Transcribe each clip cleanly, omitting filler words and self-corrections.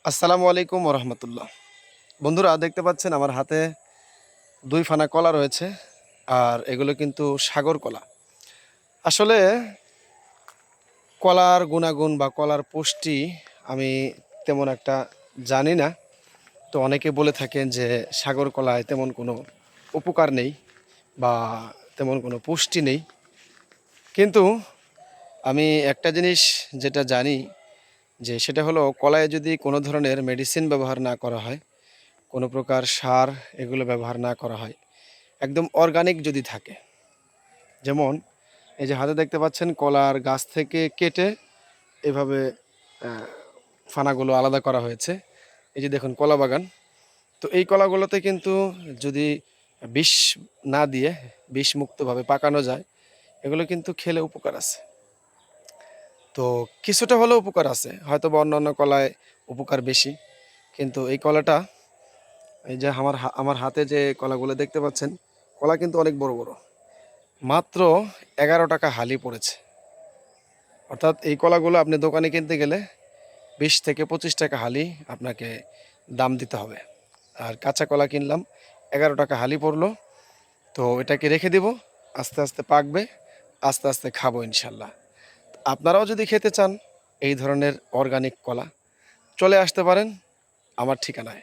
আসসালামু আলাইকুম ওরহমতুল্লাহ। বন্ধুরা, দেখতে পাচ্ছেন আমার হাতে 2 ফানা কলা রয়েছে। আর এগুলো কিন্তু সাগর কলা। আসলে কলার গুণাগুণ বা কলার পুষ্টি আমি তেমন একটা জানি না। তো অনেকে বলে থাকেন যে সাগর কলায় তেমন কোনো উপকার নেই বা তেমন কোনো পুষ্টি নেই। কিন্তু আমি একটা জিনিস যেটা জানি, যে সেটা হলো কলায় যদি কোনো ধরনের মেডিসিন ব্যবহার না করা হয়, কোনো প্রকার সার এগুলো ব্যবহার না করা হয়, একদম অর্গানিক যদি থাকে, যেমন এই যে হাতে দেখতে পাচ্ছেন কলার গাছ থেকে কেটে এভাবে আহ, ফানাগুলো আলাদা করা হয়েছে। এই যে দেখুন কলা বাগান। তো এই কলাগুলোতে কিন্তু যদি বিষ না দিয়ে বিষ মুক্তভাবে পাকানো যায়, এগুলো কিন্তু খেলে উপকার আছে। তো কিছুটা হলেও উপকার আছে, হয়তো বা অন্যান্য কলায় উপকার বেশি, কিন্তু এই কলাটা, এই যে আমার হাতে যে কলাগুলো দেখতে পাচ্ছেন, কলা কিন্তু অনেক বড় বড়। মাত্র 11 টাকা হালি পড়েছে। অর্থাৎ এই কলাগুলো আপনি দোকানে কিনতে গেলে 20 থেকে 25 টাকা হালি আপনাকে দাম দিতে হবে। আর কাঁচা কলা কিনলাম, 11 টাকা হালি পড়লো। তো এটাকে রেখে দিব, আস্তে আস্তে পাকবে, আস্তে আস্তে খাবো ইনশাল্লাহ। আপনারাও যদি খেতে চান এই ধরনের অর্গানিক কলা, চলে আসতে পারেন আমার ঠিকানায়।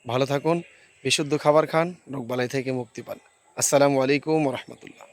ভালো থাকুন, বিশুদ্ধ খাবার খান, রোগবালাই থেকে মুক্তি পান। আসসালামু আলাইকুম রহমতুল্লাহ।